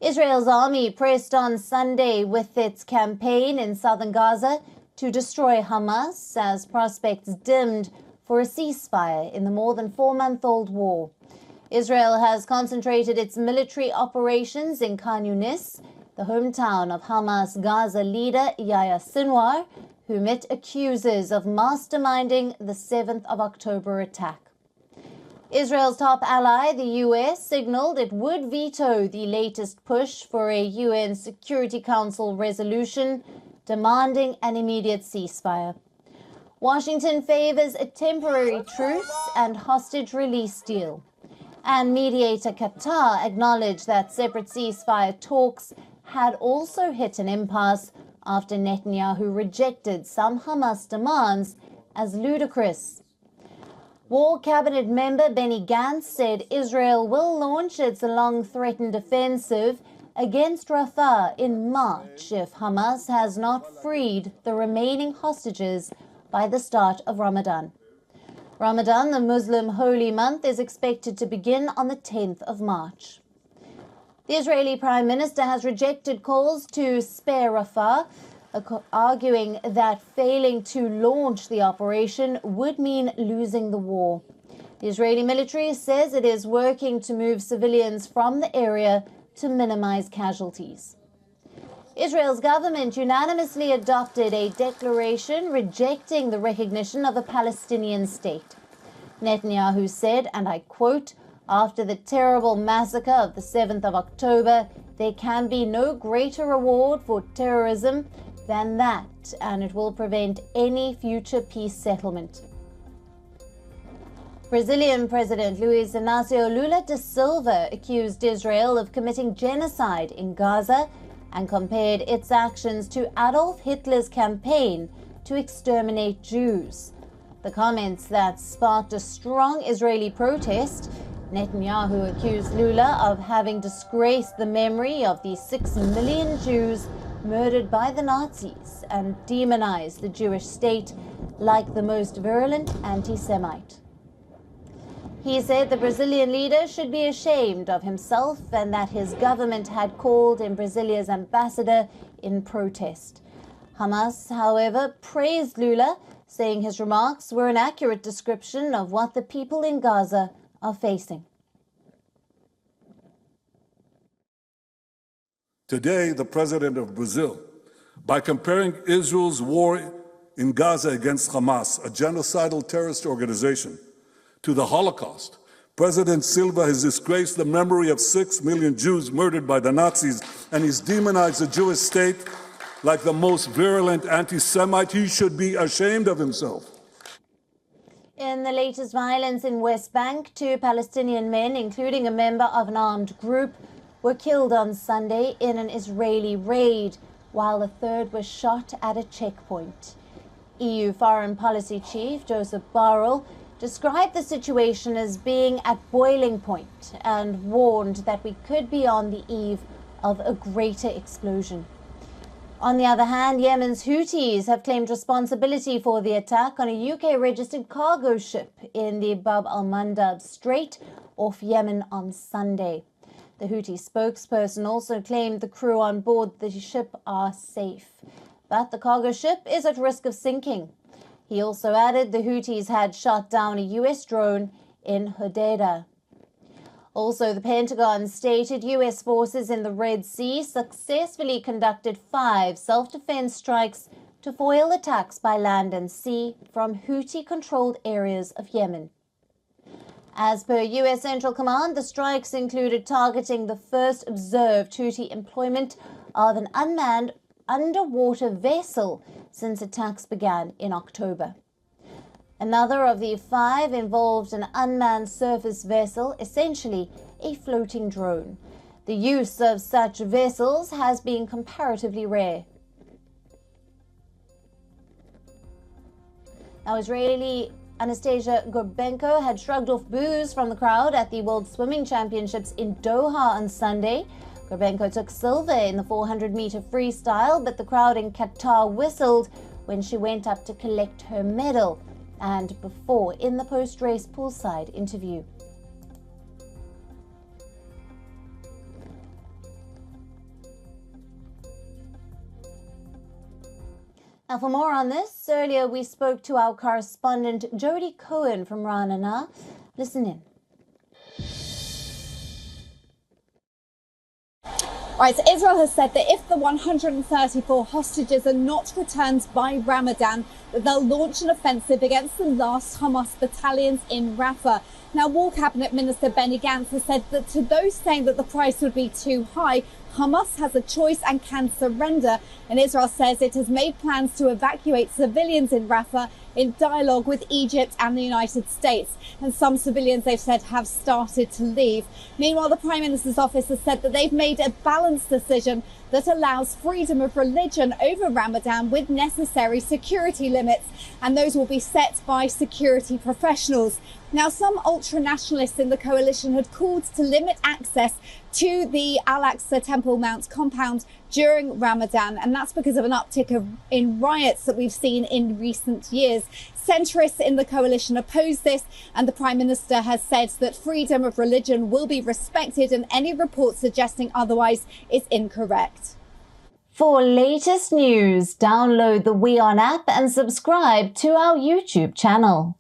Israel's army pressed on Sunday with its campaign in southern Gaza to destroy Hamas as prospects dimmed for a ceasefire in the more than 4-month-old war. Israel has concentrated its military operations in Khan Younis, the hometown of Hamas Gaza leader Yahya Sinwar, whom it accuses of masterminding the 7th of October attack. Israel's top ally, the US, signaled it would veto the latest push for a UN Security Council resolution demanding an immediate ceasefire. Washington favors a temporary truce and hostage release deal. And mediator Qatar acknowledged that separate ceasefire talks had also hit an impasse after Netanyahu rejected some Hamas demands as ludicrous. War Cabinet member Benny Gantz said Israel will launch its long-threatened offensive against Rafah in March if Hamas has not freed the remaining hostages by the start of Ramadan. Ramadan, the Muslim holy month, is expected to begin on the 10th of March. The Israeli Prime Minister has rejected calls to spare Rafah, arguing that failing to launch the operation would mean losing the war. The Israeli military says it is working to move civilians from the area to minimize casualties. Israel's government unanimously adopted a declaration rejecting the recognition of a Palestinian state. Netanyahu said, and I quote, "After the terrible massacre of the 7th of October, there can be no greater reward for terrorism than that, and it will prevent any future peace settlement." Brazilian President Luiz Inácio Lula da Silva accused Israel of committing genocide in Gaza and compared its actions to Adolf Hitler's campaign to exterminate Jews. The comments that sparked a strong Israeli protest. Netanyahu accused Lula of having disgraced the memory of the 6 million Jews murdered by the Nazis and demonized the Jewish state like the most virulent anti-Semite. He said the Brazilian leader should be ashamed of himself and that his government had called in Brazilia's ambassador in protest. Hamas, however, praised Lula, saying his remarks were an accurate description of what the people in Gaza are facing. Today, the president of Brazil, by comparing Israel's war in Gaza against Hamas, a genocidal terrorist organization, to the Holocaust, President Silva has disgraced the memory of 6 million Jews murdered by the Nazis, and he's demonized the Jewish state like the most virulent anti-Semite. He should be ashamed of himself. In the latest violence in West Bank, 2 Palestinian men, including a member of an armed group, were killed on Sunday in an Israeli raid, while a third was shot at a checkpoint. EU Foreign Policy Chief Joseph Borrell described the situation as being at boiling point and warned that we could be on the eve of a greater explosion. On the other hand, Yemen's Houthis have claimed responsibility for the attack on a UK-registered cargo ship in the Bab al-Mandab Strait off Yemen on Sunday. The Houthi spokesperson also claimed the crew on board the ship are safe, but the cargo ship is at risk of sinking. He also added the Houthis had shot down a US drone in Hodeidah. Also, the Pentagon stated US forces in the Red Sea successfully conducted 5 self-defense strikes to foil attacks by land and sea from Houthi-controlled areas of Yemen. As per US Central Command, the strikes included targeting the first observed Houthi employment of an unmanned underwater vessel since attacks began in October. Another of the 5 involved an unmanned surface vessel, essentially a floating drone. The use of such vessels has been comparatively rare. Now, Israeli Anastasia Gorbenko had shrugged off boos from the crowd at the World Swimming Championships in Doha on Sunday. Gorbenko took silver in the 400-meter freestyle, but the crowd in Qatar whistled when she went up to collect her medal and before in the post-race poolside interview. Now, for more on this, earlier we spoke to our correspondent Jody Cohen from Ra'anana. Listen in. Right, so Israel has said that if the 134 hostages are not returned by Ramadan, that they'll launch an offensive against the last Hamas battalions in Rafah. Now, War Cabinet Minister Benny Gantz has said that to those saying that the price would be too high, Hamas has a choice and can surrender. And Israel says it has made plans to evacuate civilians in Rafah in dialogue with Egypt and the United States. And some civilians, they've said, have started to leave. Meanwhile, the Prime Minister's office has said that they've made a balanced decision that allows freedom of religion over Ramadan with necessary security limits. And those will be set by security professionals. Now, some ultra-nationalists in the coalition had called to limit access to the Al-Aqsa Temple Mount compound during Ramadan, and that's because of an uptick in riots that we've seen in recent years. Centrists in the coalition oppose this, and the Prime Minister has said that freedom of religion will be respected, and any report suggesting otherwise is incorrect. For latest news, download the WION app and subscribe to our YouTube channel.